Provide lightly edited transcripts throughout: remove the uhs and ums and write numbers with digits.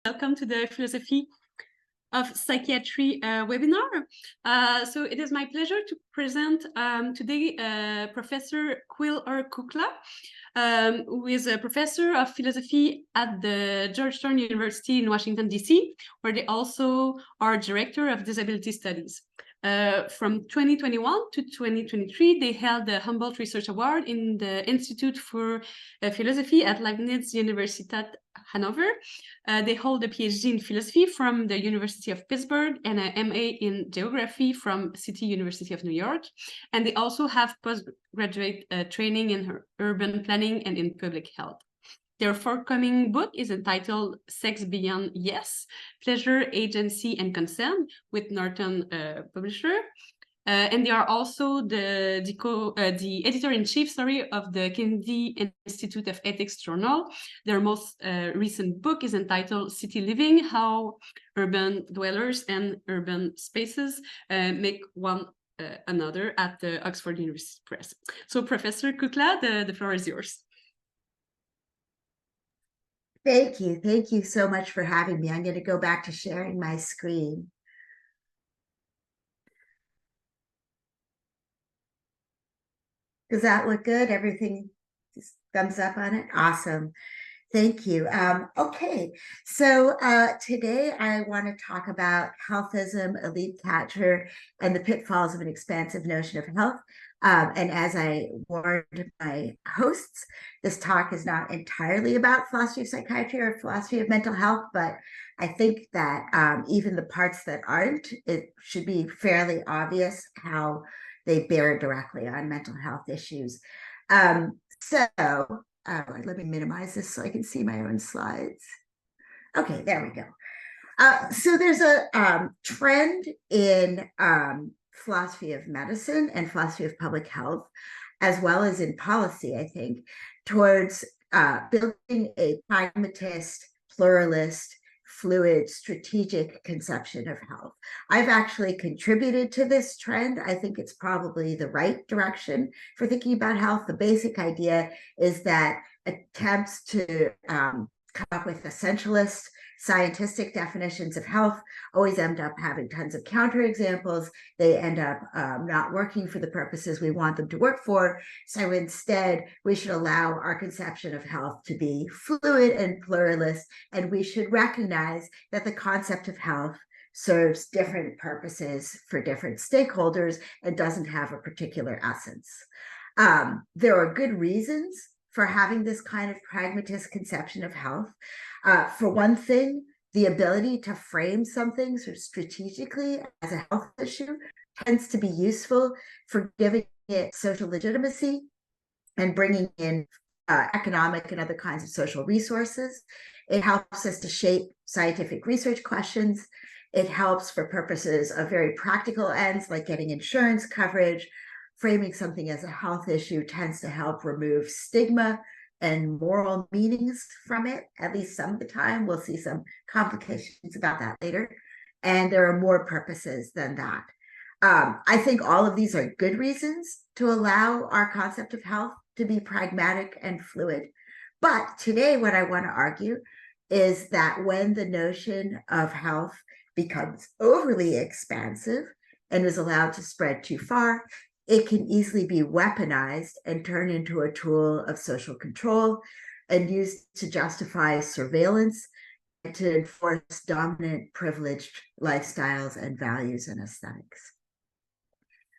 Welcome to the Philosophy of Psychiatry webinar. So it is my pleasure to present today Professor Quill Kukla, who is a professor of philosophy at the Georgetown University in Washington, D.C., where they also are director of disability studies. From 2021 to 2023, they held the Humboldt Research Award in the Institute for Philosophy at Leibniz Universität Hanover. They hold a PhD in philosophy from the University of Pittsburgh and an MA in geography from City University of New York. And they also have postgraduate training in urban planning and in public health. Their forthcoming book is entitled Sex Beyond Yes, Pleasure, Agency, and Consent with Norton Publisher. And they are also the editor-in-chief, of the Kennedy Institute of Ethics Journal. Their most recent book is entitled City Living, How Urban Dwellers and Urban Spaces Make One Another at the Oxford University Press. So Professor Kukla, the floor is yours. Thank you. Thank you so much for having me. I'm going to go back to sharing my screen. Does that look good? Everything just thumbs up on it? Awesome. Thank you. Okay, so today I want to talk about healthism, elite capture, and the pitfalls of an expansive notion of health. And as I warned my hosts, this talk is not entirely about philosophy of psychiatry or philosophy of mental health, but I think that even the parts that aren't, it should be fairly obvious how they bear directly on mental health issues. Let me minimize this so I can see my own slides. Okay, there we go. So there's a trend in philosophy of medicine and philosophy of public health, as well as in policy, I think, towards building a pragmatist, pluralist, fluid, strategic conception of health. I've actually contributed to this trend. I think it's probably the right direction for thinking about health. The basic idea is that attempts to come up with essentialist scientific definitions of health always end up having tons of counterexamples. They end up not working for the purposes we want them to work for. So instead, we should allow our conception of health to be fluid and pluralist, and we should recognize that the concept of health serves different purposes for different stakeholders and doesn't have a particular essence. There are good reasons for having this kind of pragmatist conception of health. For one thing, the ability to frame something sort of strategically as a health issue tends to be useful for giving it social legitimacy and bringing in economic and other kinds of social resources. It helps us to shape scientific research questions. It helps for purposes of very practical ends, like getting insurance coverage. Framing something as a health issue tends to help remove stigma and moral meanings from it, at least some of the time. We'll see some complications about that later. And there are more purposes than that. I think all of these are good reasons to allow our concept of health to be pragmatic and fluid. But today, what I want to argue is that when the notion of health becomes overly expansive and is allowed to spread too far, it can easily be weaponized and turned into a tool of social control and used to justify surveillance and to enforce dominant, privileged lifestyles and values and aesthetics.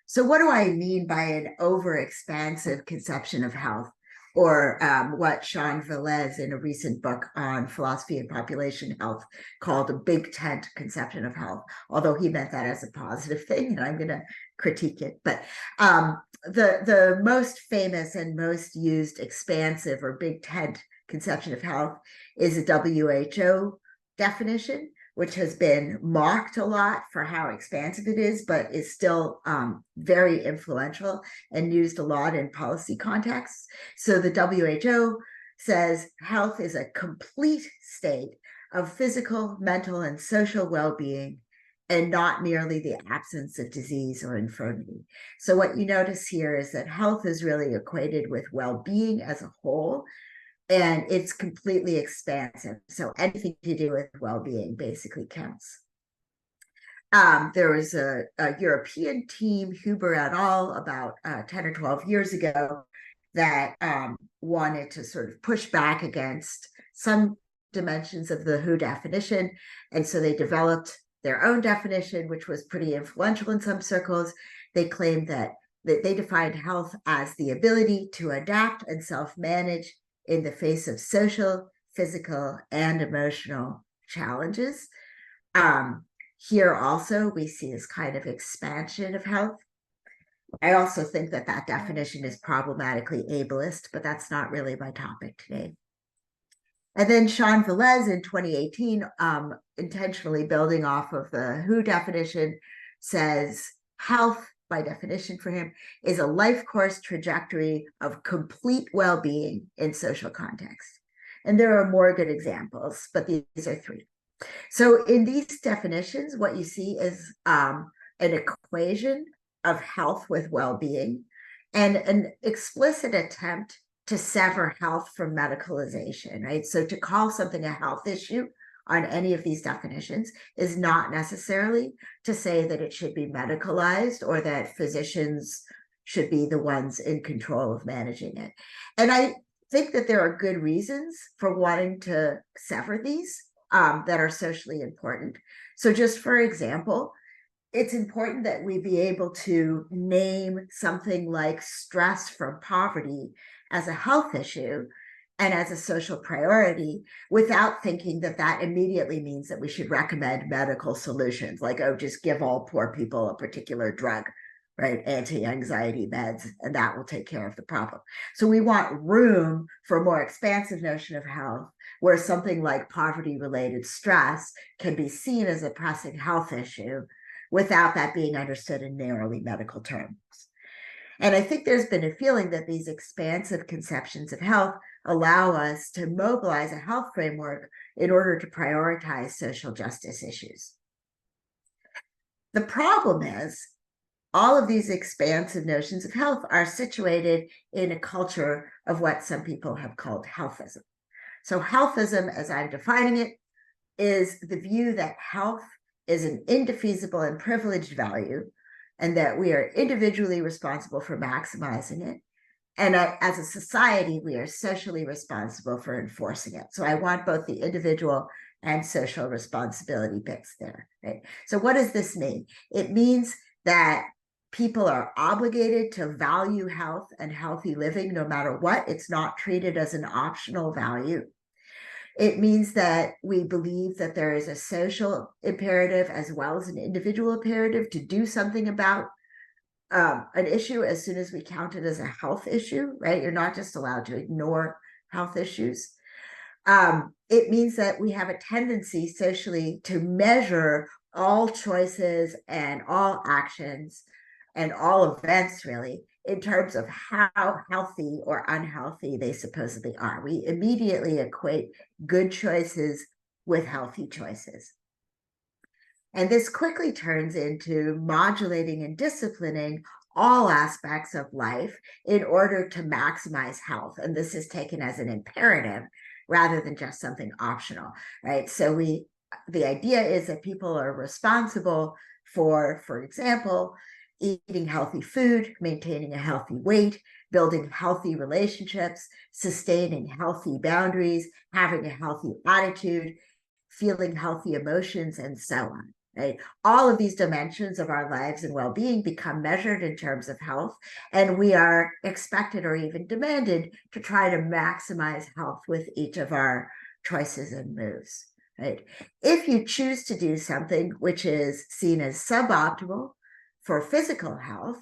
So what do I mean by an overexpansive conception of health, or what Sean Velez in a recent book on philosophy and population health called a big tent conception of health, although he meant that as a positive thing, and I'm going to critique it. But the most famous and most used expansive or big tent conception of health is a WHO definition, which has been mocked a lot for how expansive it is, but is still very influential and used a lot in policy contexts. So the WHO says health is a complete state of physical, mental, and social well-being, and not merely the absence of disease or infirmity. So what you notice here is that health is really equated with well-being as a whole, and it's completely expansive. So anything to do with well-being basically counts. There was a European team, Huber et al., about 10 or 12 years ago that wanted to sort of push back against some dimensions of the WHO definition. And so they developed their own definition, which was pretty influential in some circles. They claimed that they defined health as the ability to adapt and self-manage in the face of social, physical, and emotional challenges. Here also, we see this kind of expansion of health. I also think that that definition is problematically ableist, but that's not really my topic today. And then Sean Velez in 2018, intentionally building off of the WHO definition, says health, by definition for him, is a life course trajectory of complete well-being in social context. And there are more good examples, but these are three. So in these definitions, what you see is an equation of health with well-being and an explicit attempt to sever health from medicalization, right? So to call something a health issue on any of these definitions is not necessarily to say that it should be medicalized or that physicians should be the ones in control of managing it. And I think that there are good reasons for wanting to sever these that are socially important. So just for example, it's important that we be able to name something like stress from poverty as a health issue and as a social priority without thinking that that immediately means that we should recommend medical solutions, like, oh, just give all poor people a particular drug, right? Anti-anxiety meds, and that will take care of the problem. So we want room for a more expansive notion of health, where something like poverty-related stress can be seen as a pressing health issue without that being understood in narrowly medical terms. And I think there's been a feeling that these expansive conceptions of health allow us to mobilize a health framework in order to prioritize social justice issues. The problem is, all of these expansive notions of health are situated in a culture of what some people have called healthism. So healthism, as I'm defining it, is the view that health is an indefeasible and privileged value, and that we are individually responsible for maximizing it. And as a society, we are socially responsible for enforcing it. So I want both the individual and social responsibility bits there, right? So what does this mean? It means that people are obligated to value health and healthy living no matter what. It's not treated as an optional value. It means that we believe that there is a social imperative as well as an individual imperative to do something about an issue as soon as we count it as a health issue, right? You're not just allowed to ignore health issues. It means that we have a tendency socially to measure all choices and all actions and all events, really, in terms of how healthy or unhealthy they supposedly are. We immediately equate good choices with healthy choices. And this quickly turns into modulating and disciplining all aspects of life in order to maximize health. And this is taken as an imperative rather than just something optional, right? So the idea is that people are responsible for example, eating healthy food, maintaining a healthy weight, building healthy relationships, sustaining healthy boundaries, having a healthy attitude, feeling healthy emotions, and so on, right? All of these dimensions of our lives and well-being become measured in terms of health, and we are expected or even demanded to try to maximize health with each of our choices and moves, right? If you choose to do something which is seen as suboptimal for physical health,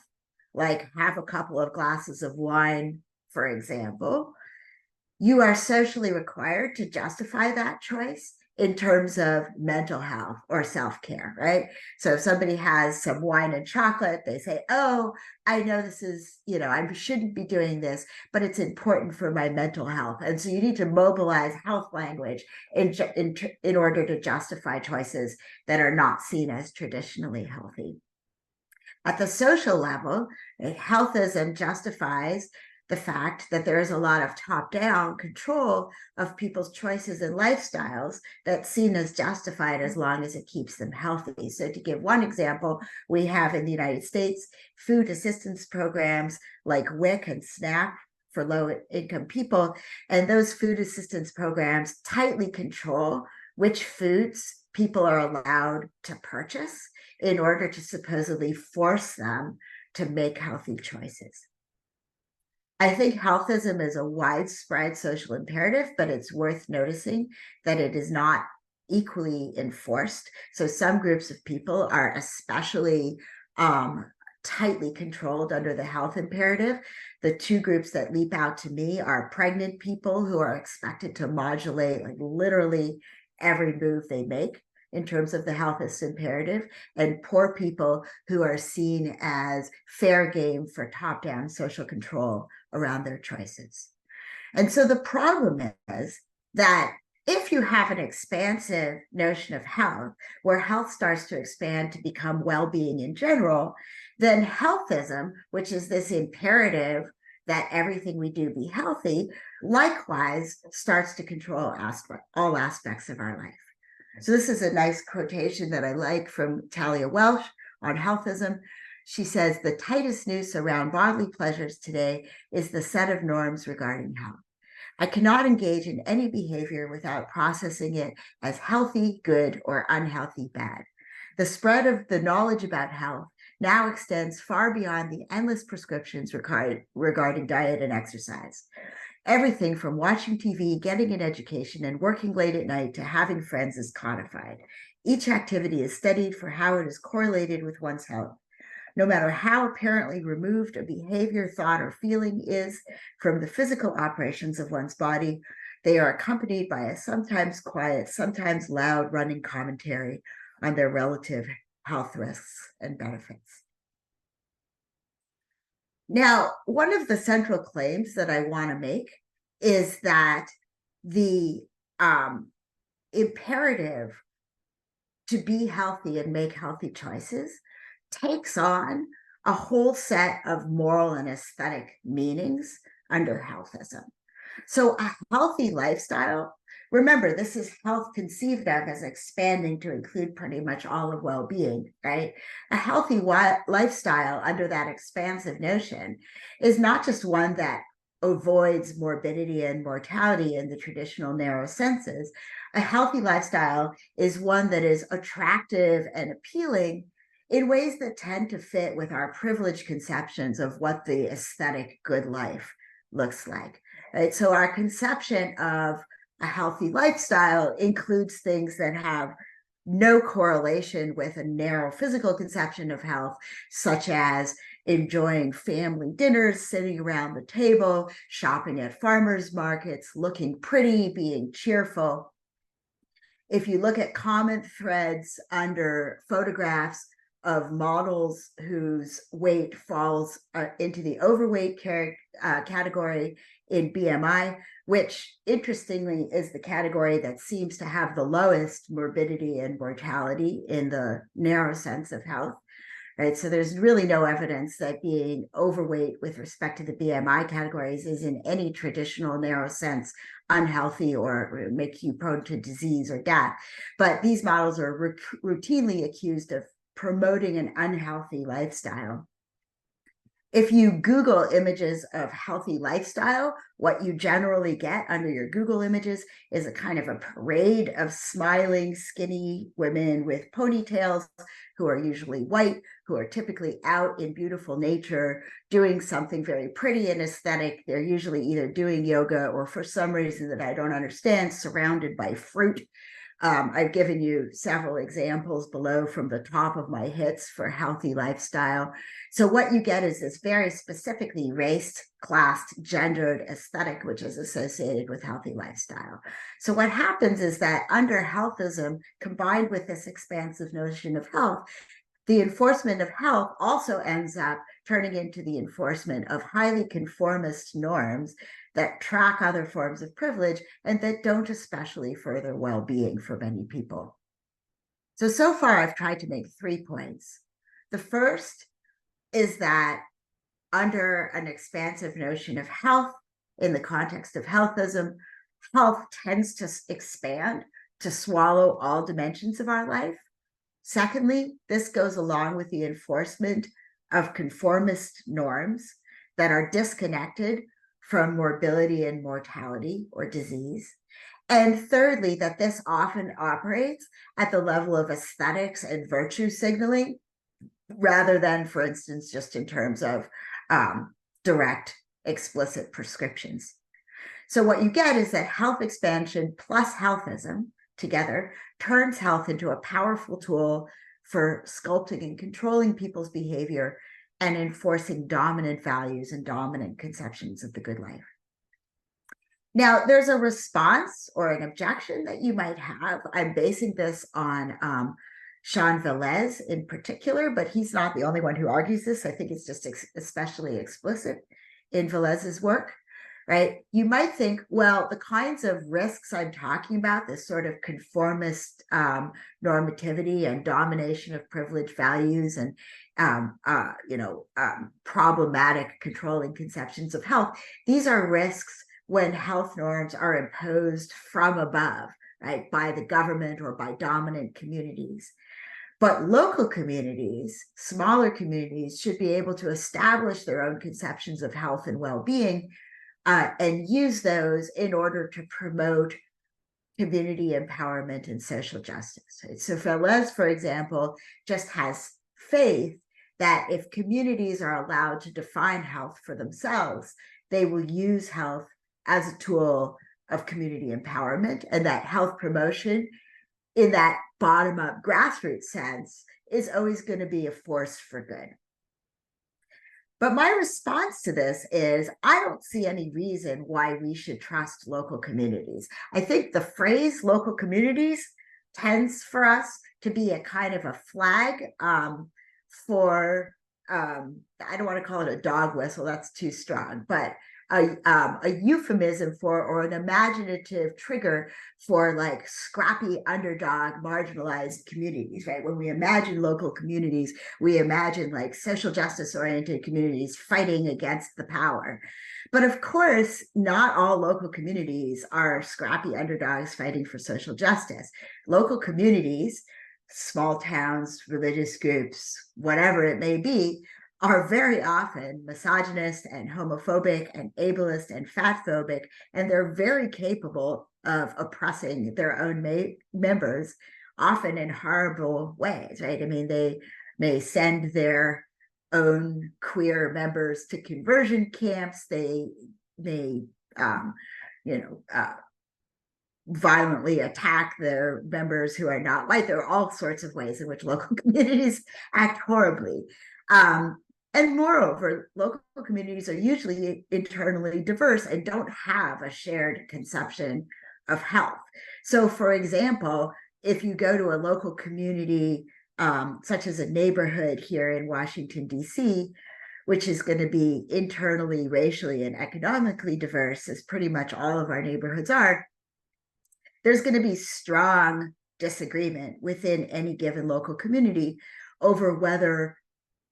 like have a couple of glasses of wine, for example, you are socially required to justify that choice in terms of mental health or self-care, right? So if somebody has some wine and chocolate, they say, oh, I know this is, I shouldn't be doing this, but it's important for my mental health. And so you need to mobilize health language in order to justify choices that are not seen as traditionally healthy. At the social level, healthism justifies the fact that there is a lot of top-down control of people's choices and lifestyles that's seen as justified as long as it keeps them healthy. So to give one example, we have in the United States food assistance programs like WIC and SNAP for low-income people, and those food assistance programs tightly control which foods people are allowed to purchase in order to supposedly force them to make healthy choices. I think healthism is a widespread social imperative, but it's worth noticing that it is not equally enforced. So some groups of people are especially tightly controlled under the health imperative. The two groups that leap out to me are pregnant people who are expected to modulate like literally every move they make in terms of the healthist imperative, and poor people who are seen as fair game for top-down social control around their choices. And so the problem is that if you have an expansive notion of health, where health starts to expand to become well-being in general, then healthism, which is this imperative that everything we do be healthy, likewise starts to control all aspects of our life. So this is a nice quotation that I like from Talia Welsh on healthism. She says, "The tightest noose around bodily pleasures today is the set of norms regarding health. I cannot engage in any behavior without processing it as healthy, good, or unhealthy, bad. The spread of the knowledge about health now extends far beyond the endless prescriptions regarding diet and exercise. Everything from watching TV, getting an education, and working late at night to having friends is codified. Each activity is studied for how it is correlated with one's health. No matter how apparently removed a behavior, thought, or feeling is from the physical operations of one's body, they are accompanied by a sometimes quiet, sometimes loud running commentary on their relative health risks and benefits." Now, one of the central claims that I want to make is that the imperative to be healthy and make healthy choices takes on a whole set of moral and aesthetic meanings under healthism. So a healthy lifestyle, remember, this is health conceived of as expanding to include pretty much all of well-being, right? A healthy lifestyle under that expansive notion is not just one that avoids morbidity and mortality in the traditional narrow senses. A healthy lifestyle is one that is attractive and appealing in ways that tend to fit with our privileged conceptions of what the aesthetic good life looks like. Right? So our conception of a healthy lifestyle includes things that have no correlation with a narrow physical conception of health, such as enjoying family dinners, sitting around the table, shopping at farmers markets, looking pretty, being cheerful. If you look at common threads under photographs of models whose weight falls into the overweight category in BMI, which interestingly is the category that seems to have the lowest morbidity and mortality in the narrow sense of health, right? So there's really no evidence that being overweight with respect to the BMI categories is in any traditional narrow sense unhealthy or make you prone to disease or death. But these models are routinely accused of promoting an unhealthy lifestyle. If you Google images of healthy lifestyle, what you generally get under your Google images is a kind of a parade of smiling, skinny women with ponytails who are usually white, who are typically out in beautiful nature, doing something very pretty and aesthetic. They're usually either doing yoga or, for some reason that I don't understand, surrounded by fruit. I've given you several examples below from the top of my hits for healthy lifestyle. So what you get is this very specifically raced, classed, gendered aesthetic, which is associated with healthy lifestyle. So what happens is that under healthism, combined with this expansive notion of health, the enforcement of health also ends up turning into the enforcement of highly conformist norms that track other forms of privilege and that don't especially further well-being for many people. So far I've tried to make 3 points. The first is that under an expansive notion of health in the context of healthism, health tends to expand to swallow all dimensions of our life. Secondly, this goes along with the enforcement of conformist norms that are disconnected from morbidity and mortality or disease. And thirdly, that this often operates at the level of aesthetics and virtue signaling, rather than, for instance, just in terms of direct, explicit prescriptions. So what you get is that health expansion plus healthism together turns health into a powerful tool for sculpting and controlling people's behavior and enforcing dominant values and dominant conceptions of the good life. Now, there's a response or an objection that you might have. I'm basing this on Jean Velez in particular, but he's not the only one who argues this. I think it's just especially explicit in Velez's work, right? You might think, well, the kinds of risks I'm talking about, this sort of conformist normativity and domination of privileged values and problematic controlling conceptions of health, these are risks when health norms are imposed from above, right, by the government or by dominant communities. But local communities, smaller communities, should be able to establish their own conceptions of health and well-being and use those in order to promote community empowerment and social justice. Right? So Velez, for example, just has faith that if communities are allowed to define health for themselves, they will use health as a tool of community empowerment, and that health promotion in that bottom-up grassroots sense is always going to be a force for good. But my response to this is I don't see any reason why we should trust local communities. I think the phrase local communities tends for us to be a kind of a flag for, I don't want to call it a dog whistle, that's too strong, but a euphemism for, or an imaginative trigger for, like, scrappy underdog marginalized communities, right? When we imagine local communities, we imagine like social justice oriented communities fighting against the power. But of course, not all local communities are scrappy underdogs fighting for social justice. Local communities, small towns, religious groups, whatever it may be, are very often misogynist and homophobic and ableist and fatphobic, and they're very capable of oppressing their own members, often in horrible ways, right? I mean, they may send their own queer members to conversion camps. They may, violently attack their members who are not white. There are all sorts of ways in which local communities act horribly. And moreover, local communities are usually internally diverse and don't have a shared conception of health. So, for example, if you go to a local community, such as a neighborhood here in Washington, D.C., which is going to be internally, racially, and economically diverse, as pretty much all of our neighborhoods are, there's going to be strong disagreement within any given local community over whether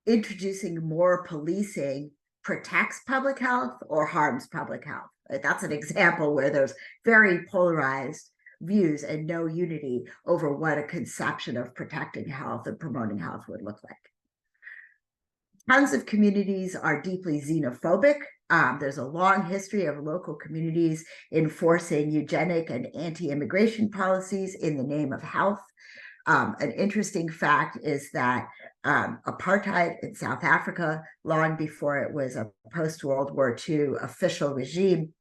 introducing more policing protects public health or harms public health. That's an example where there's very polarized views and no unity over what a conception of protecting health and promoting health would look like. Tons of communities are deeply xenophobic. There's a long history of local communities enforcing eugenic and anti-immigration policies in the name of health. An interesting fact is that apartheid in South Africa, long before it was a post-World War II official regime,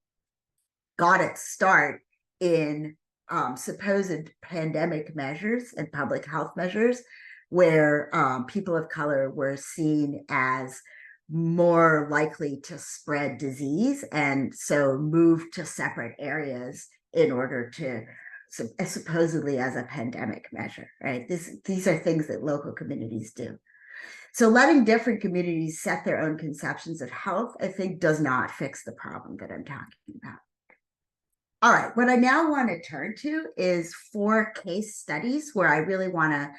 got its start in supposed pandemic measures and public health measures, where people of color were seen as more likely to spread disease, and so moved to separate areas in order to supposedly as a pandemic measure, right? These are things that local communities do. So letting different communities set their own conceptions of health, I think, does not fix the problem that I'm talking about. All right, what I now want to turn to is 4 case studies where I really want to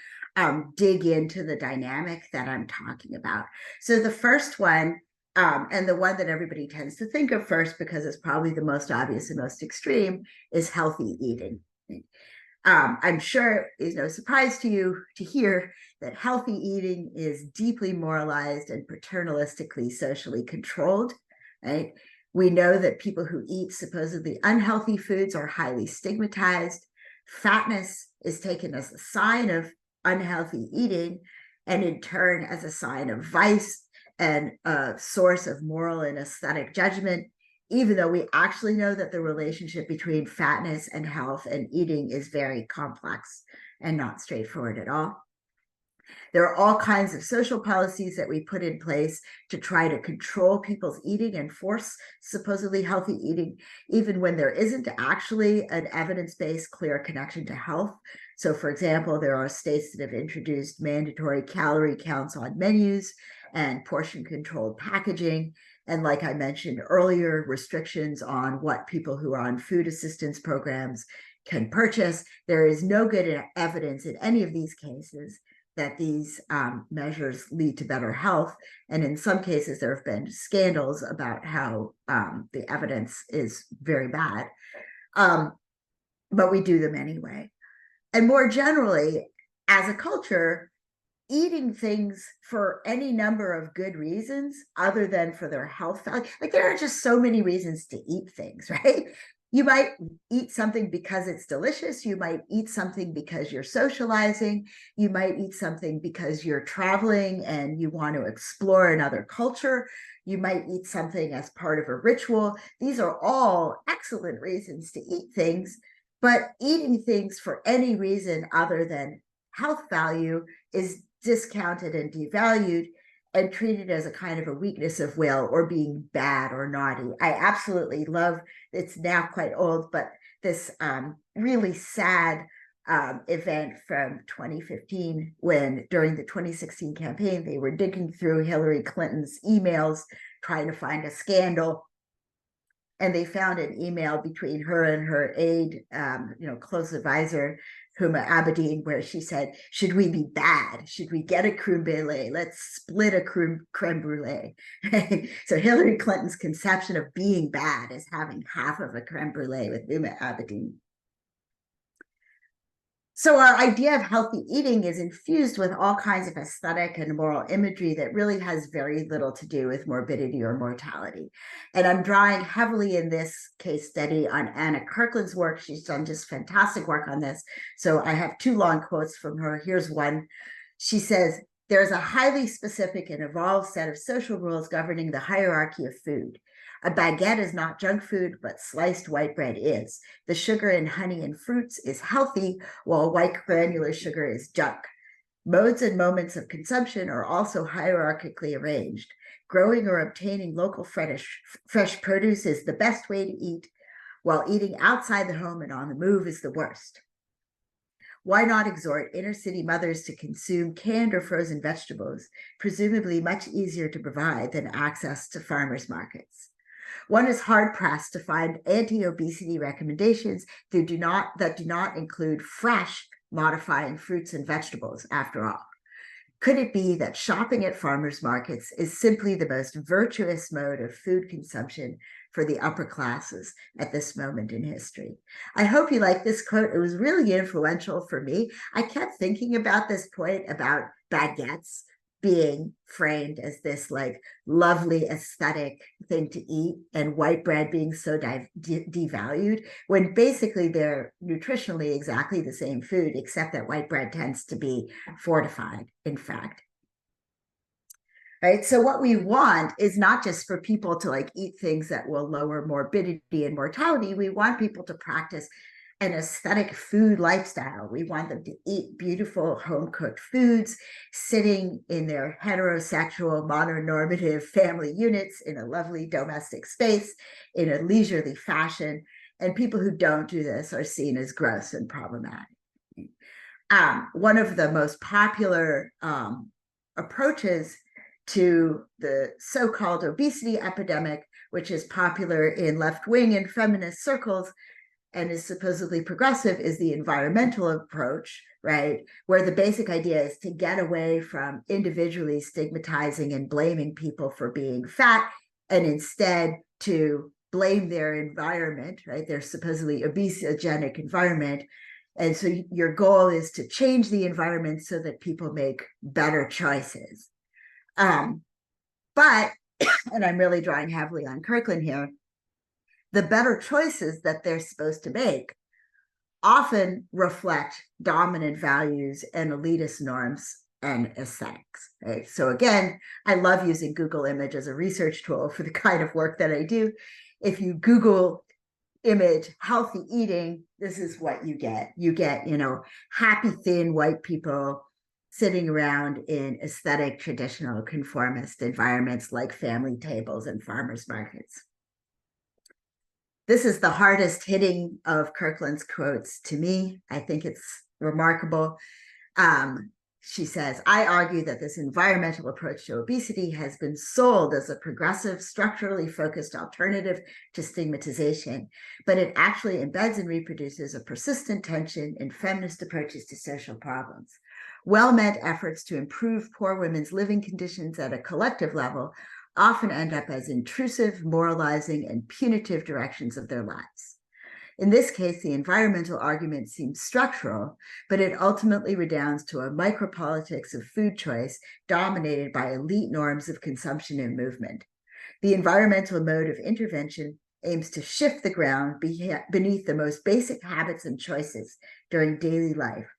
dig into the dynamic that I'm talking about. So the first one And the one that everybody tends to think of first, because it's probably the most obvious and most extreme, is healthy eating. I'm sure it's no surprise to you to hear that healthy eating is deeply moralized and paternalistically socially controlled, right? We know that people who eat supposedly unhealthy foods are highly stigmatized. Fatness is taken as a sign of unhealthy eating, and in turn as a sign of vice and a source of moral and aesthetic judgment, even though we actually know that the relationship between fatness and health and eating is very complex and not straightforward at all. There are all kinds of social policies that we put in place to try to control people's eating and force supposedly healthy eating, even when there isn't actually an evidence-based clear connection to health. So, for example, there are states that have introduced mandatory calorie counts on menus and portion-controlled packaging. And like I mentioned earlier, restrictions on what people who are on food assistance programs can purchase. There is no good evidence in any of these cases that these measures lead to better health. And in some cases, there have been scandals about how the evidence is very bad. But we do them anyway. And more generally, as a culture, eating things for any number of good reasons other than for their health value. Like, there are just so many reasons to eat things, right? You might eat something because it's delicious. You might eat something because you're socializing. You might eat something because you're traveling and you want to explore another culture. You might eat something as part of a ritual. These are all excellent reasons to eat things, but eating things for any reason other than health value is discounted and devalued and treated as a kind of a weakness of will or being bad or naughty. I absolutely love, it's now quite old, but this really sad event from 2015, when during the 2016 campaign, they were digging through Hillary Clinton's emails, trying to find a scandal. And they found an email between her and her aide, close advisor, Huma Abedin, where she said, should we be bad? Should we get a creme brulee? Let's split a creme brulee. So Hillary Clinton's conception of being bad is having half of a creme brulee with Huma Abedin. So our idea of healthy eating is infused with all kinds of aesthetic and moral imagery that really has very little to do with morbidity or mortality. And I'm drawing heavily in this case study on Anna Kirkland's work. She's done just fantastic work on this. So I have two long quotes from her. Here's one. She says, "There's a highly specific and evolved set of social rules governing the hierarchy of food. A baguette is not junk food, but sliced white bread is. The sugar in honey and fruits is healthy, while white granular sugar is junk. Modes and moments of consumption are also hierarchically arranged. Growing or obtaining local fresh produce is the best way to eat, while eating outside the home and on the move is the worst. Why not exhort inner city mothers to consume canned or frozen vegetables, presumably much easier to provide than access to farmers markets? One is hard-pressed to find anti-obesity recommendations that do not include fresh, modifying fruits and vegetables, after all. Could it be that shopping at farmers markets is simply the most virtuous mode of food consumption for the upper classes at this moment in history?" I hope you like this quote. It was really influential for me. I kept thinking about this point about baguettes being framed as this like lovely aesthetic thing to eat, and white bread being so devalued, when basically they're nutritionally exactly the same food, except that white bread tends to be fortified, in fact. Right? So what we want is not just for people to like eat things that will lower morbidity and mortality. We want people to practice an aesthetic food lifestyle. We want them to eat beautiful home-cooked foods, sitting in their heterosexual mononormative family units in a lovely domestic space in a leisurely fashion. And people who don't do this are seen as gross and problematic. One of the most popular approaches to the so-called obesity epidemic, which is popular in left-wing and feminist circles, and is supposedly progressive, is the environmental approach, right? Where the basic idea is to get away from individually stigmatizing and blaming people for being fat, and instead to blame their environment, right? Their supposedly obesogenic environment. And so your goal is to change the environment so that people make better choices. But, and I'm really drawing heavily on Kirkland here, the better choices that they're supposed to make often reflect dominant values and elitist norms and aesthetics, right? So again, I love using Google Image as a research tool for the kind of work that I do. If you Google image healthy eating, this is what you get. You get, happy, thin white people sitting around in aesthetic, traditional, conformist environments like family tables and farmers markets. This is the hardest hitting of Kirkland's quotes to me. I think it's remarkable. She says, I argue that this environmental approach to obesity has been sold as a progressive, structurally focused alternative to stigmatization, but it actually embeds and reproduces a persistent tension in feminist approaches to social problems. Well-meant efforts to improve poor women's living conditions at a collective level often end up as intrusive, moralizing, and punitive directions of their lives. In this case, the environmental argument seems structural, but it ultimately redounds to a micropolitics of food choice dominated by elite norms of consumption and movement. The environmental mode of intervention aims to shift the ground beneath the most basic habits and choices during daily life,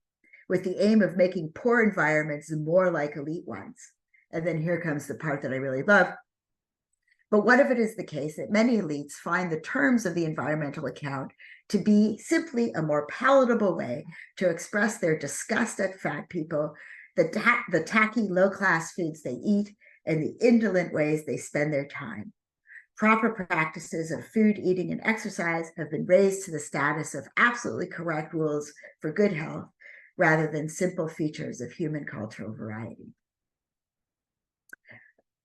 with the aim of making poor environments more like elite ones. And then here comes the part that I really love. But what if it is the case that many elites find the terms of the environmental account to be simply a more palatable way to express their disgust at fat people, the tacky low-class foods they eat, and the indolent ways they spend their time? Proper practices of food, eating, and exercise have been raised to the status of absolutely correct rules for good health, rather than simple features of human cultural variety.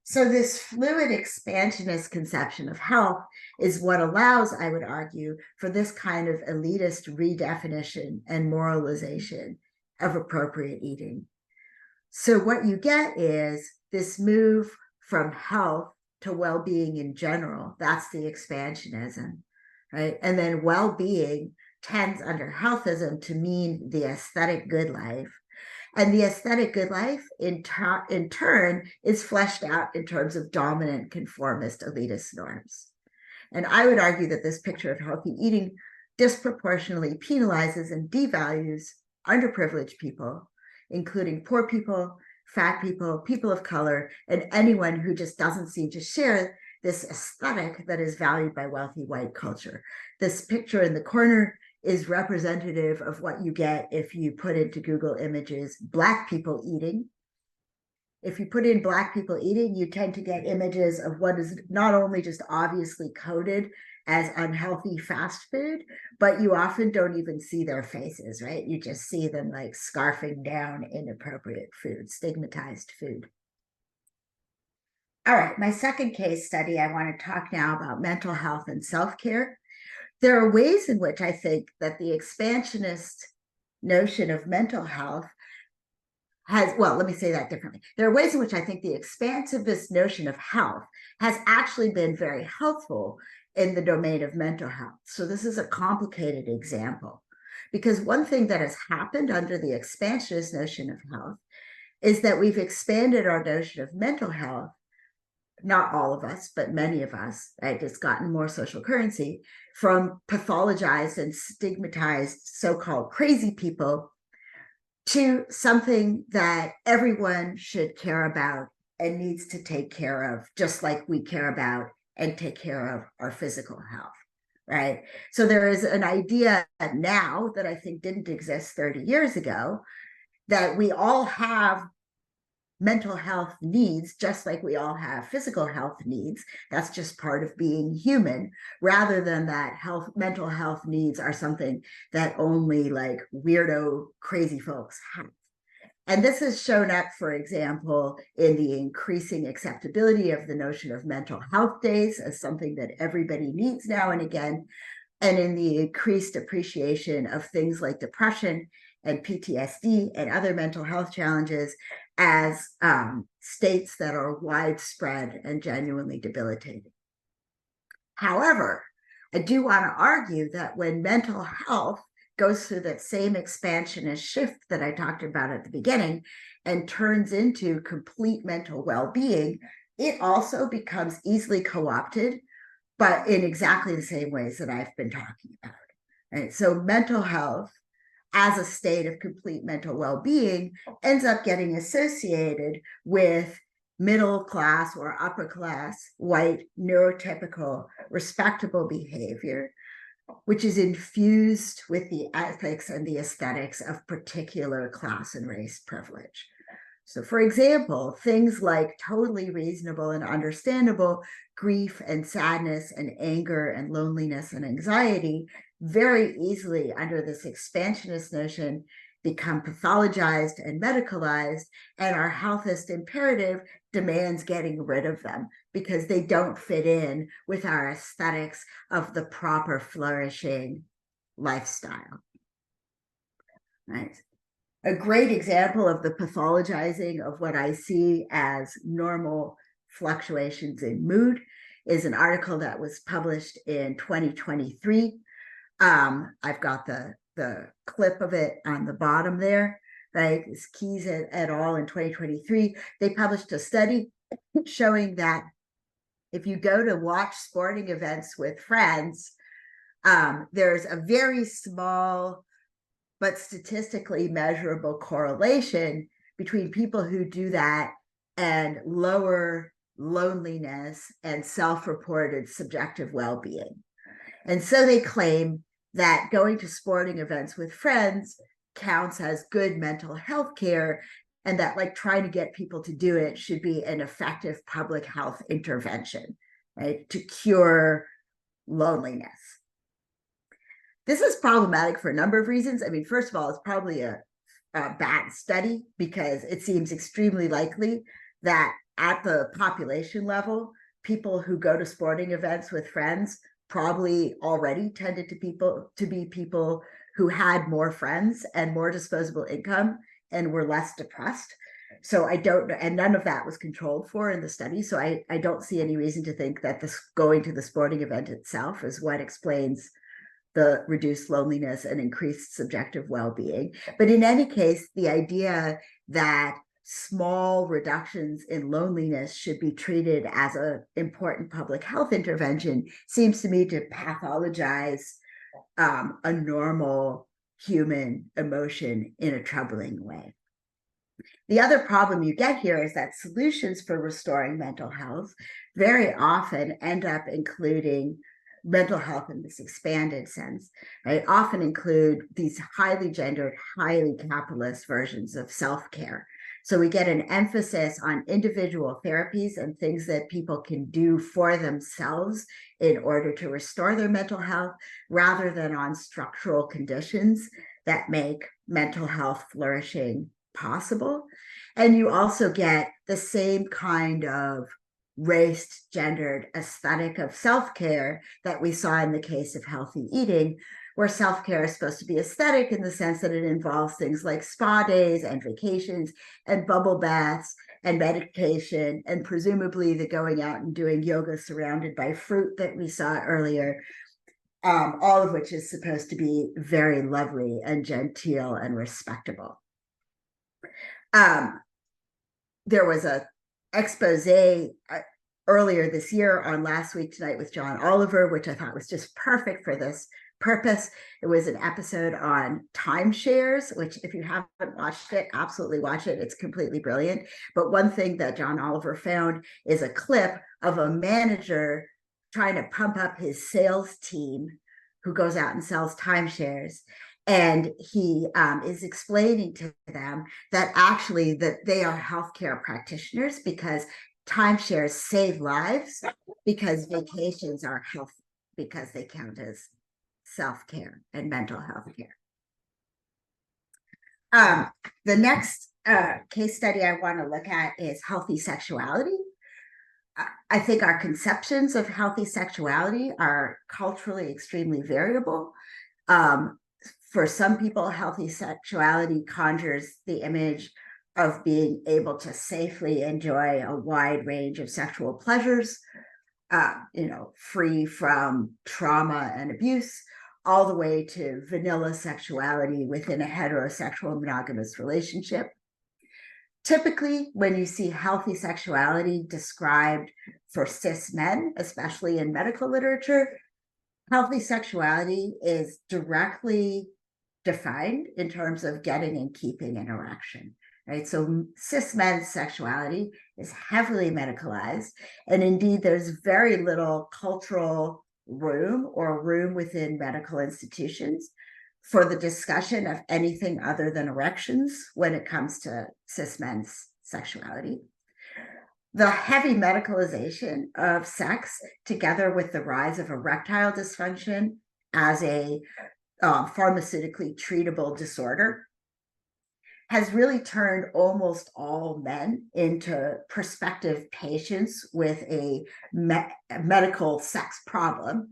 So this fluid expansionist conception of health is what allows, I would argue, for this kind of elitist redefinition and moralization of appropriate eating. So what you get is this move from health to well-being in general. That's the expansionism, right? And then well-being tends under healthism to mean the aesthetic good life. And the aesthetic good life, in turn, is fleshed out in terms of dominant conformist elitist norms. And I would argue that this picture of healthy eating disproportionately penalizes and devalues underprivileged people, including poor people, fat people, people of color, and anyone who just doesn't seem to share this aesthetic that is valued by wealthy white culture. This picture in the corner is representative of what you get if you put into Google Images Black people eating. If you put in Black people eating, you tend to get images of what is not only just obviously coded as unhealthy fast food, but you often don't even see their faces, right? You just see them like scarfing down inappropriate food, stigmatized food. All right, my second case study, I want to talk now about mental health and self-care. There are ways in which I think that the expansionist notion of mental health let me say that differently. There are ways in which I think the expansivist notion of health has actually been very helpful in the domain of mental health. So this is a complicated example, because one thing that has happened under the expansionist notion of health is that we've expanded our notion of mental health. Not all of us, but many of us, right? It's gotten more social currency from pathologized and stigmatized so-called crazy people to something that everyone should care about and needs to take care of, just like we care about and take care of our physical health, right? So there is an idea now that I think didn't exist 30 years ago, that we all have mental health needs, just like we all have physical health needs. That's just part of being human, rather than that mental health needs are something that only like weirdo, crazy folks have. And this has shown up, for example, in the increasing acceptability of the notion of mental health days as something that everybody needs now and again, and in the increased appreciation of things like depression and PTSD and other mental health challenges as states that are widespread and genuinely debilitating. However, I do want to argue that when mental health goes through that same expansionist shift that I talked about at the beginning and turns into complete mental well-being, it also becomes easily co-opted, but in exactly the same ways that I've been talking about. Right? So mental health as a state of complete mental well-being ends up getting associated with middle class or upper class, white, neurotypical, respectable behavior, which is infused with the ethics and the aesthetics of particular class and race privilege. So, for example, things like totally reasonable and understandable grief and sadness and anger and loneliness and anxiety very easily under this expansionist notion become pathologized and medicalized, and our healthist imperative demands getting rid of them because they don't fit in with our aesthetics of the proper flourishing lifestyle. Right. A great example of the pathologizing of what I see as normal fluctuations in mood is an article that was published in 2023. I've got the clip of it on the bottom there, right? It's Keys et al. In 2023. They published a study showing that if you go to watch sporting events with friends, there's a very small but statistically measurable correlation between people who do that and lower loneliness and self-reported subjective well-being. And so they claim that going to sporting events with friends counts as good mental health care, and that like trying to get people to do it should be an effective public health intervention, right, to cure loneliness. This is problematic for a number of reasons. I mean, first of all, it's probably a bad study because it seems extremely likely that at the population level, people who go to sporting events with friends probably already tended to be people who had more friends and more disposable income and were less depressed. So I don't know, and none of that was controlled for in the study. So I don't see any reason to think that this going to the sporting event itself is what explains the reduced loneliness and increased subjective well-being. But in any case, the idea that small reductions in loneliness should be treated as an important public health intervention seems to me to pathologize a normal human emotion in a troubling way. The other problem you get here is that solutions for restoring mental health very often end up including mental health in this expanded sense, right? Often include these highly gendered, highly capitalist versions of self-care. So we get an emphasis on individual therapies and things that people can do for themselves in order to restore their mental health, rather than on structural conditions that make mental health flourishing possible. And you also get the same kind of raced, gendered aesthetic of self-care that we saw in the case of healthy eating, where self-care is supposed to be aesthetic in the sense that it involves things like spa days and vacations and bubble baths and meditation and presumably the going out and doing yoga surrounded by fruit that we saw earlier, all of which is supposed to be very lovely and genteel and respectable. There was a expose earlier this year on Last Week Tonight with John Oliver, which I thought was just perfect for this purpose. It was an episode on timeshares, which if you haven't watched it, absolutely watch it. It's completely brilliant. But one thing that John Oliver found is a clip of a manager trying to pump up his sales team who goes out and sells timeshares. And he is explaining to them that actually that they are healthcare practitioners because timeshares save lives, because vacations are health, because they count as self-care and mental health care. The next case study I want to look at is healthy sexuality. I think our conceptions of healthy sexuality are culturally extremely variable. For some people, healthy sexuality conjures the image of being able to safely enjoy a wide range of sexual pleasures, free from trauma and abuse, all the way to vanilla sexuality within a heterosexual monogamous relationship. Typically, when you see healthy sexuality described for cis men, especially in medical literature, healthy sexuality is directly defined in terms of getting and keeping an erection, right? So cis men's sexuality is heavily medicalized, and indeed there's very little cultural room or room within medical institutions for the discussion of anything other than erections when it comes to cis men's sexuality. The heavy medicalization of sex, together with the rise of erectile dysfunction as a pharmaceutically treatable disorder, has really turned almost all men into prospective patients with a medical sex problem,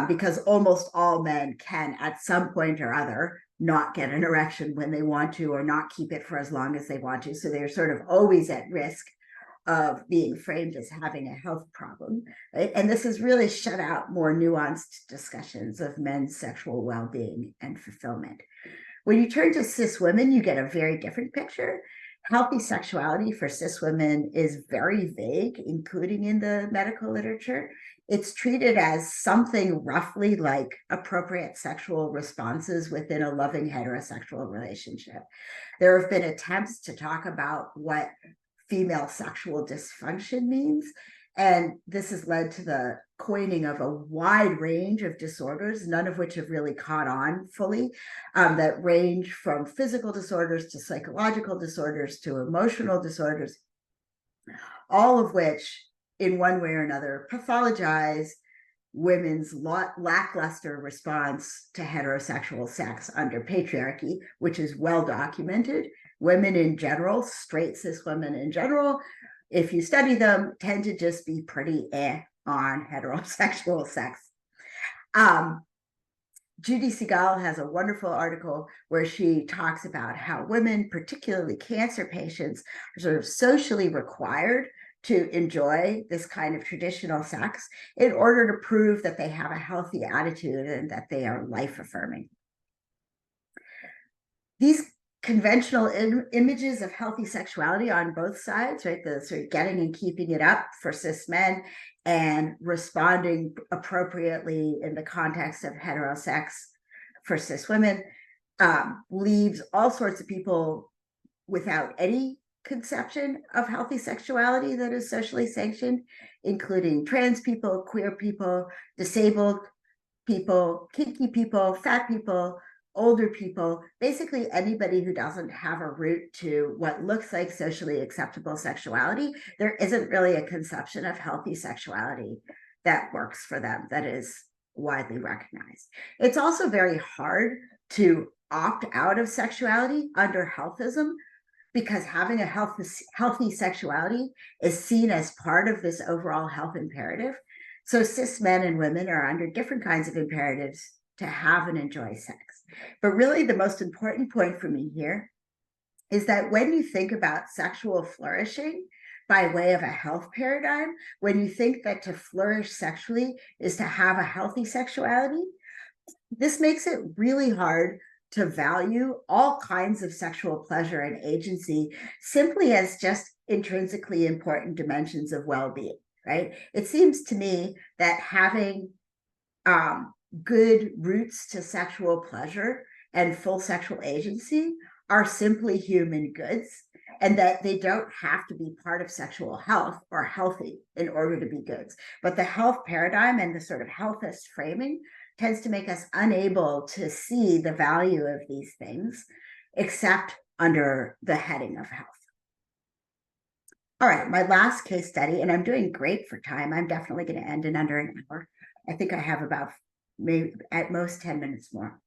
because almost all men can, at some point or other, not get an erection when they want to, or not keep it for as long as they want to. So they're sort of always at risk of being framed as having a health problem, right? And this has really shut out more nuanced discussions of men's sexual well-being and fulfillment. When you turn to cis women, you get a very different picture. Healthy sexuality for cis women is very vague, including in the medical literature. It's treated as something roughly like appropriate sexual responses within a loving heterosexual relationship. There have been attempts to talk about what female sexual dysfunction means, and this has led to the coining of a wide range of disorders, none of which have really caught on fully, that range from physical disorders to psychological disorders to emotional disorders, all of which, in one way or another, pathologize women's lackluster response to heterosexual sex under patriarchy, which is well documented. Women in general, straight cis women in general, if you study them, tend to just be pretty on heterosexual sex. Judy Segal has a wonderful article where she talks about how women, particularly cancer patients, are sort of socially required to enjoy this kind of traditional sex in order to prove that they have a healthy attitude and that they are life affirming. These conventional images of healthy sexuality on both sides, right? The sort of getting and keeping it up for cis men and responding appropriately in the context of heterosex for cis women, leaves all sorts of people without any conception of healthy sexuality that is socially sanctioned, including trans people, queer people, disabled people, kinky people, fat people, older people, basically anybody who doesn't have a route to what looks like socially acceptable sexuality. There isn't really a conception of healthy sexuality that works for them, that is widely recognized. It's also very hard to opt out of sexuality under healthism, because having a healthy sexuality is seen as part of this overall health imperative. So cis men and women are under different kinds of imperatives to have and enjoy sex. But really the most important point for me here is that when you think about sexual flourishing by way of a health paradigm, when you think that to flourish sexually is to have a healthy sexuality, this makes it really hard to value all kinds of sexual pleasure and agency simply as just intrinsically important dimensions of well-being, right? It seems to me that having good roots to sexual pleasure and full sexual agency are simply human goods, and that they don't have to be part of sexual health or healthy in order to be goods. But the health paradigm and the sort of healthist framing tends to make us unable to see the value of these things except under the heading of health. All right, my last case study, and I'm doing great for time. I'm definitely going to end in under an hour. I think I have about maybe at most 10 minutes more.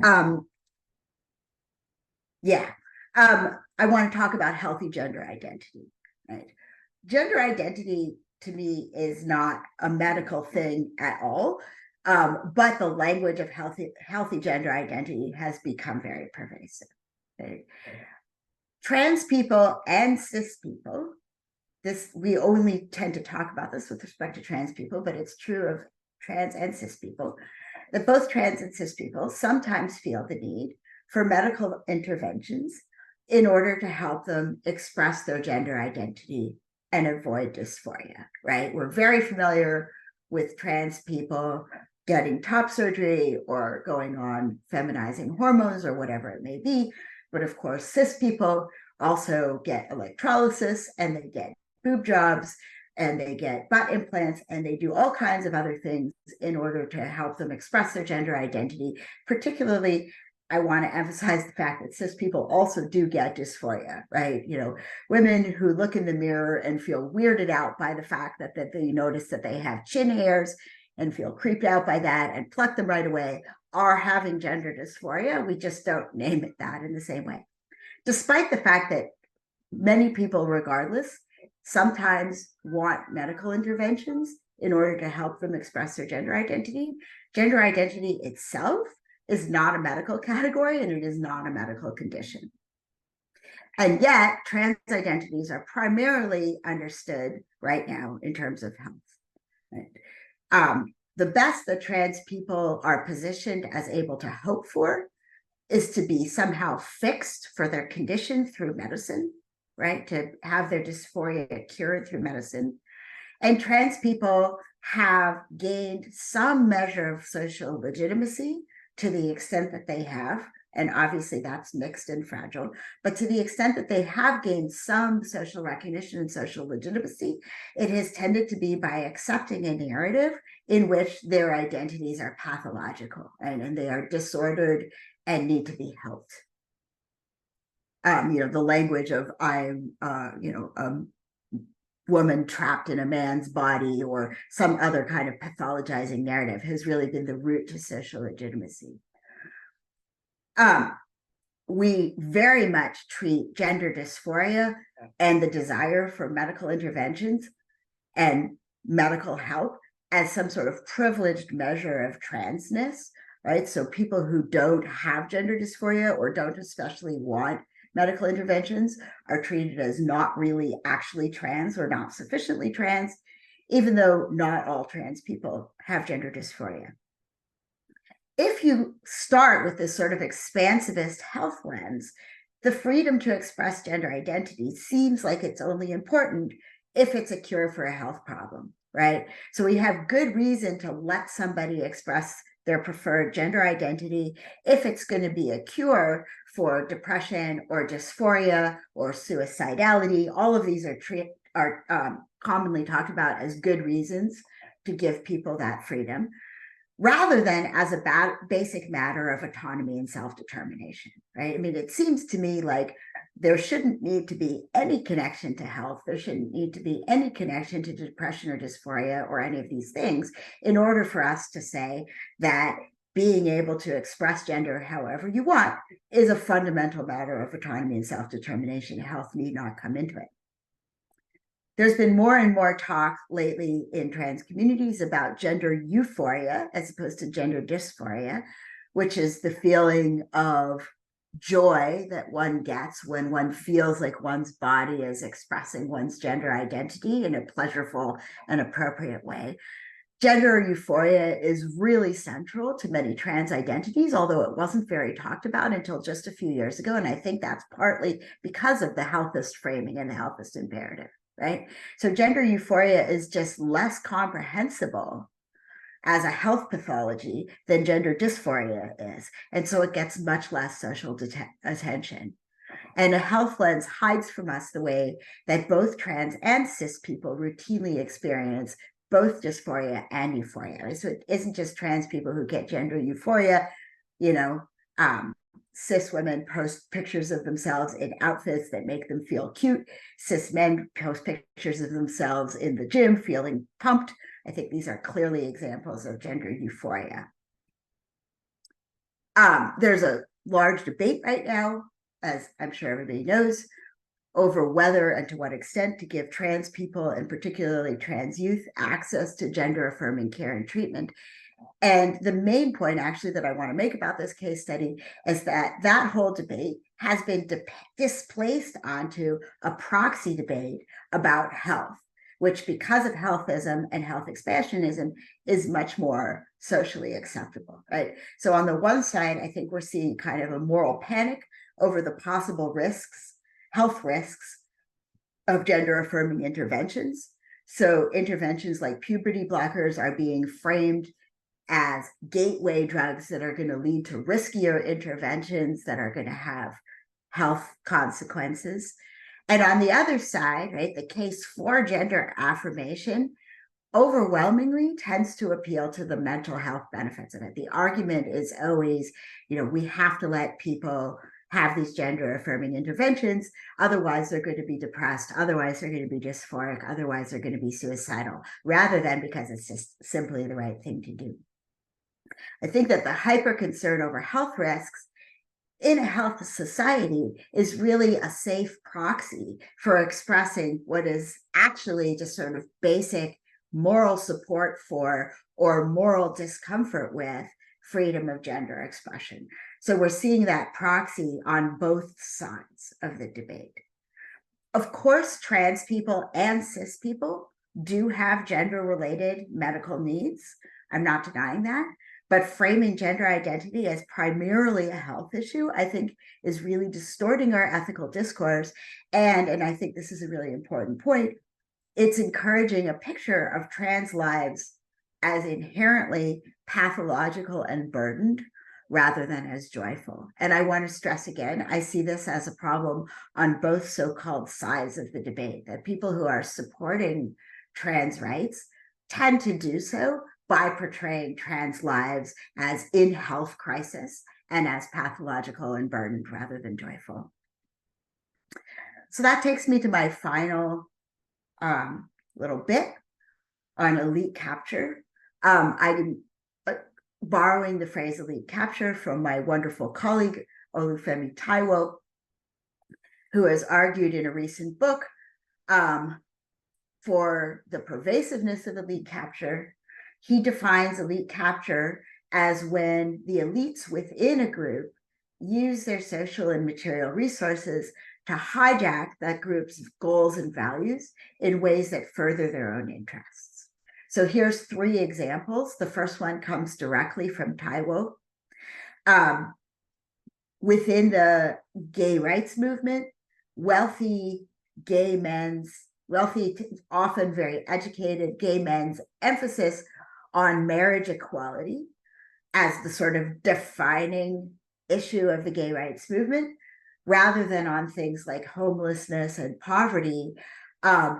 I want to talk about healthy gender identity, right? Gender identity to me is not a medical thing at all. But the language of healthy gender identity has become very pervasive. Right? Trans people and cis people, we only tend to talk about this with respect to trans people, but it's true of trans and cis people, that both trans and cis people sometimes feel the need for medical interventions in order to help them express their gender identity and avoid dysphoria, right? We're very familiar with trans people getting top surgery or going on feminizing hormones or whatever it may be. But of course, cis people also get electrolysis and they get boob jobs and they get butt implants and they do all kinds of other things in order to help them express their gender identity. Particularly, I want to emphasize the fact that cis people also do get dysphoria, right? You know, women who look in the mirror and feel weirded out by the fact that they notice that they have chin hairs and feel creeped out by that and pluck them right away are having gender dysphoria. We just don't name it that in the same way. Despite the fact that many people, regardless, sometimes want medical interventions in order to help them express their gender identity. Gender identity itself is not a medical category and it is not a medical condition. And yet, trans identities are primarily understood right now in terms of health. Right? The best that trans people are positioned as able to hope for is to be somehow fixed for their condition through medicine, right? To have their dysphoria cured through medicine. And trans people have gained some measure of social legitimacy to the extent that they have, and obviously that's mixed and fragile, but to the extent that they have gained some social recognition and social legitimacy, it has tended to be by accepting a narrative in which their identities are pathological, right? And they are disordered and need to be helped. You know, the language of I'm, you know, a woman trapped in a man's body or some other kind of pathologizing narrative has really been the root to social legitimacy. We very much treat gender dysphoria and the desire for medical interventions and medical help as some sort of privileged measure of transness, right? So people who don't have gender dysphoria or don't especially want medical interventions are treated as not really actually trans or not sufficiently trans, even though not all trans people have gender dysphoria. If you start with this sort of expansivist health lens, the freedom to express gender identity seems like it's only important if it's a cure for a health problem, right? So we have good reason to let somebody express their preferred gender identity if it's going to be a cure for depression or dysphoria or suicidality. All of these are commonly talked about as good reasons to give people that freedom, rather than as a basic matter of autonomy and self-determination, right? I mean, it seems to me like there shouldn't need to be any connection to health. There shouldn't need to be any connection to depression or dysphoria or any of these things in order for us to say that being able to express gender however you want is a fundamental matter of autonomy and self-determination. Health need not come into it. There's been more and more talk lately in trans communities about gender euphoria as opposed to gender dysphoria, which is the feeling of joy that one gets when one feels like one's body is expressing one's gender identity in a pleasurable and appropriate way. Gender euphoria is really central to many trans identities, although it wasn't very talked about until just a few years ago. And I think that's partly because of the healthist framing and the healthist imperative. Right? So gender euphoria is just less comprehensible as a health pathology than gender dysphoria is. And so it gets much less social attention. And a health lens hides from us the way that both trans and cis people routinely experience both dysphoria and euphoria. So it isn't just trans people who get gender euphoria, you know, cis women post pictures of themselves in outfits that make them feel cute. Cis men post pictures of themselves in the gym feeling pumped. I think these are clearly examples of gender euphoria. There's a large debate right now, as I'm sure everybody knows, over whether and to what extent to give trans people, and particularly trans youth, access to gender affirming care and treatment. And the main point actually that I want to make about this case study is that that whole debate has been displaced onto a proxy debate about health, which because of healthism and health expansionism is much more socially acceptable, right? So on the one side, I think we're seeing kind of a moral panic over the possible risks, health risks of gender affirming interventions. So interventions like puberty blockers are being framed as gateway drugs that are going to lead to riskier interventions that are going to have health consequences. And on the other side, right, the case for gender affirmation overwhelmingly tends to appeal to the mental health benefits of it. The argument is always, we have to let people have these gender affirming interventions, otherwise they're going to be depressed, otherwise they're going to be dysphoric, otherwise they're going to be suicidal, rather than because it's just simply the right thing to do. I think that the hyper concern over health risks in a health society is really a safe proxy for expressing what is actually just sort of basic moral support for or moral discomfort with freedom of gender expression. So we're seeing that proxy on both sides of the debate. Of course, trans people and cis people do have gender-related medical needs. I'm not denying that. But framing gender identity as primarily a health issue, I think, is really distorting our ethical discourse. And I think this is a really important point, it's encouraging a picture of trans lives as inherently pathological and burdened rather than as joyful. And I want to stress again, I see this as a problem on both so-called sides of the debate, that people who are supporting trans rights tend to do so by portraying trans lives as in health crisis and as pathological and burdened rather than joyful. So that takes me to my final little bit on elite capture. I'm borrowing the phrase elite capture from my wonderful colleague, Olufemi Taiwo, who has argued in a recent book for the pervasiveness of elite capture. He defines elite capture as when the elites within a group use their social and material resources to hijack that group's goals and values in ways that further their own interests. So here's 3 examples. The first one comes directly from Taiwo. Within the gay rights movement, wealthy, often very educated gay men's emphasis on marriage equality as the sort of defining issue of the gay rights movement, rather than on things like homelessness and poverty,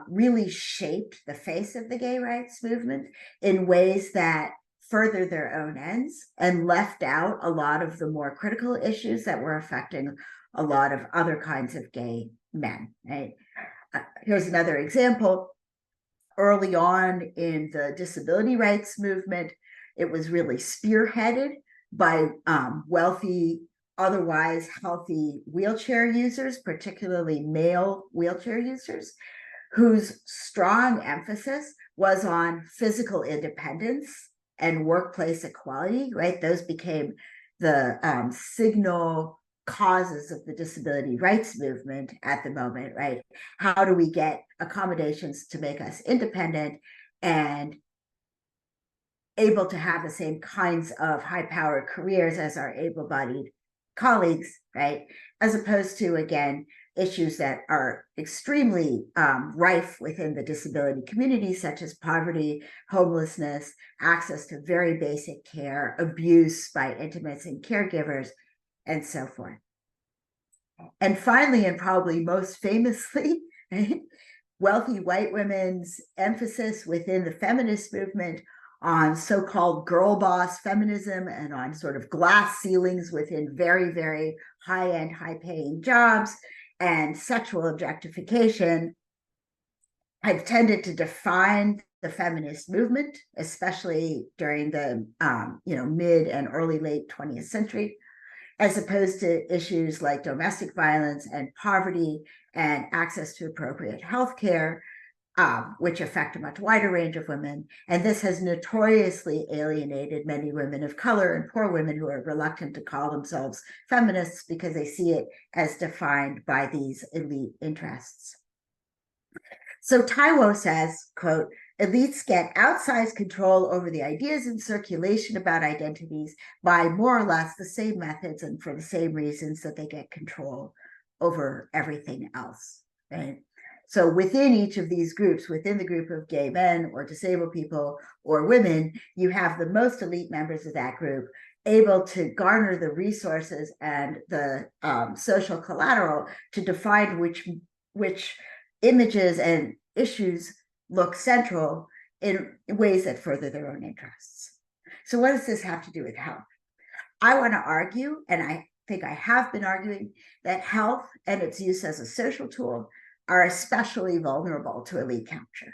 really shaped the face of the gay rights movement in ways that furthered their own ends and left out a lot of the more critical issues that were affecting a lot of other kinds of gay men, right? Here's another example. Early on in the disability rights movement, it was really spearheaded by wealthy, otherwise healthy wheelchair users, particularly male wheelchair users, whose strong emphasis was on physical independence and workplace equality, right? Those became the signal causes of the disability rights movement at the moment, right? How do we get accommodations to make us independent and able to have the same kinds of high-powered careers as our able-bodied colleagues, right? As opposed to, again, issues that are extremely rife within the disability community, such as poverty, homelessness, access to very basic care, abuse by intimates and caregivers, and so forth. And finally, and probably most famously, right, wealthy white women's emphasis within the feminist movement on so-called girl boss feminism and on sort of glass ceilings within very, very high-end, high-paying jobs and sexual objectification have tended to define the feminist movement, especially during the mid and early late 20th century, as opposed to issues like domestic violence and poverty and access to appropriate health care, which affect a much wider range of women. And this has notoriously alienated many women of color and poor women who are reluctant to call themselves feminists because they see it as defined by these elite interests. So Taiwo says, quote, elites get outsized control over the ideas in circulation about identities by more or less the same methods and for the same reasons that they get control over everything else, right? So within each of these groups, within the group of gay men or disabled people or women, you have the most elite members of that group able to garner the resources and the social collateral to define which images and issues look central in ways that further their own interests. So what does this have to do with health? I want to argue, and I think I have been arguing, that health and its use as a social tool are especially vulnerable to elite capture,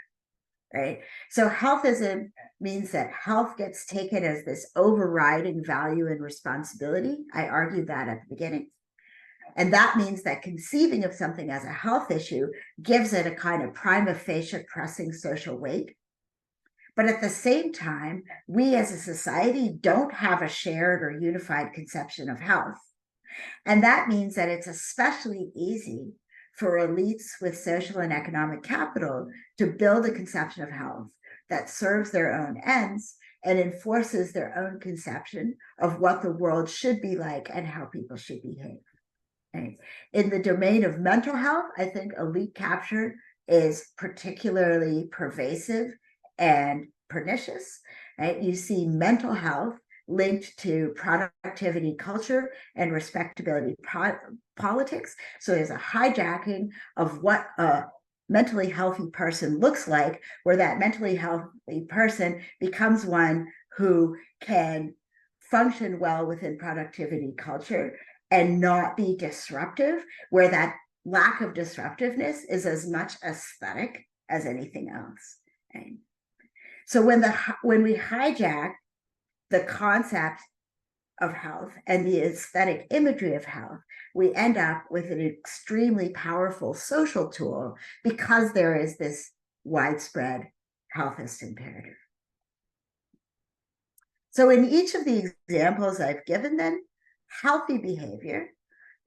right? So healthism means that health gets taken as this overriding value and responsibility. I argued that at the beginning. And that means that conceiving of something as a health issue gives it a kind of prima facie pressing social weight. But at the same time, we as a society don't have a shared or unified conception of health. And that means that it's especially easy for elites with social and economic capital to build a conception of health that serves their own ends and enforces their own conception of what the world should be like and how people should behave. In the domain of mental health, I think elite capture is particularly pervasive and pernicious. Right? You see mental health linked to productivity culture and respectability politics. So there's a hijacking of what a mentally healthy person looks like, where that mentally healthy person becomes one who can function well within productivity culture and not be disruptive, where that lack of disruptiveness is as much aesthetic as anything else. Right? So when we hijack the concept of health and the aesthetic imagery of health, we end up with an extremely powerful social tool because there is this widespread healthist imperative. So in each of the examples I've given then, healthy behavior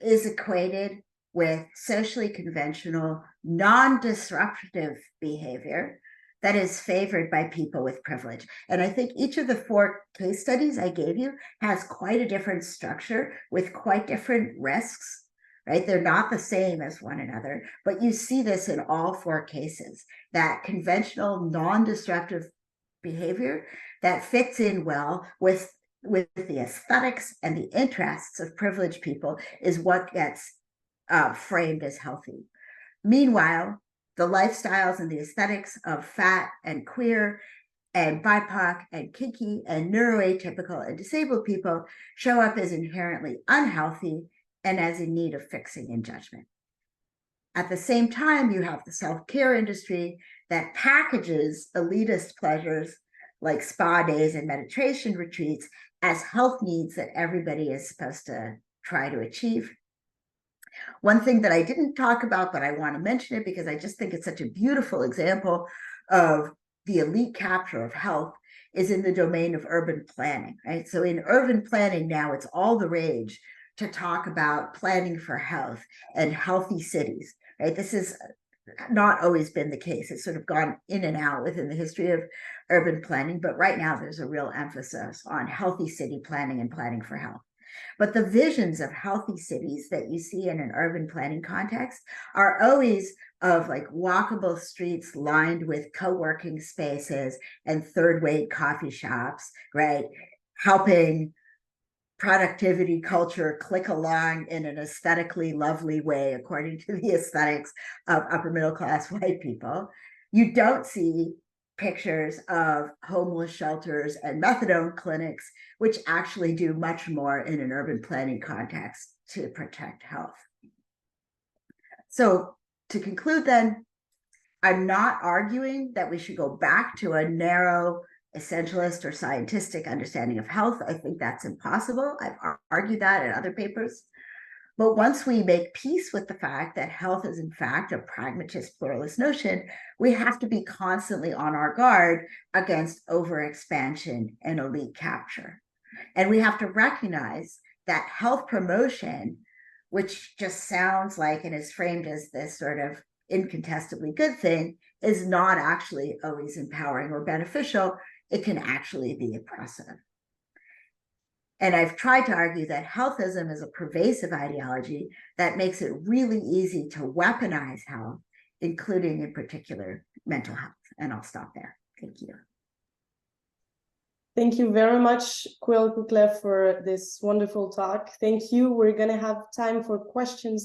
is equated with socially conventional, non-disruptive behavior that is favored by people with privilege. And I think each of the 4 case studies I gave you has quite a different structure with quite different risks, right? They're not the same as one another, but you see this in all 4 cases, that conventional, non-disruptive behavior that fits in well with the aesthetics and the interests of privileged people is what gets framed as healthy. Meanwhile, the lifestyles and the aesthetics of fat and queer and BIPOC and kinky and neuroatypical and disabled people show up as inherently unhealthy and as in need of fixing and judgment. At the same time, you have the self-care industry that packages elitist pleasures like spa days and meditation retreats as health needs that everybody is supposed to try to achieve. One thing that I didn't talk about, but I want to mention it because I just think it's such a beautiful example of the elite capture of health, is in the domain of urban planning, right? So in urban planning now, it's all the rage to talk about planning for health and healthy cities, right? This has not always been the case. It's sort of gone in and out within the history of urban planning, but right now there's a real emphasis on healthy city planning and planning for health. But the visions of healthy cities that you see in an urban planning context are always of like walkable streets lined with co-working spaces and third-rate coffee shops, right? Helping productivity culture click along in an aesthetically lovely way, according to the aesthetics of upper middle class white people. You don't see pictures of homeless shelters and methadone clinics, which actually do much more in an urban planning context to protect health. So to conclude then, I'm not arguing that we should go back to a narrow essentialist or scientific understanding of health. I think that's impossible. I've argued that in other papers. But once we make peace with the fact that health is in fact a pragmatist pluralist notion, we have to be constantly on our guard against overexpansion and elite capture. And we have to recognize that health promotion, which just sounds like and is framed as this sort of incontestably good thing, is not actually always empowering or beneficial. It can actually be oppressive. And I've tried to argue that healthism is a pervasive ideology that makes it really easy to weaponize health, including in particular mental health. And I'll stop there. Thank you. Thank you very much, Quill Kukla, for this wonderful talk. Thank you. We're going to have time for questions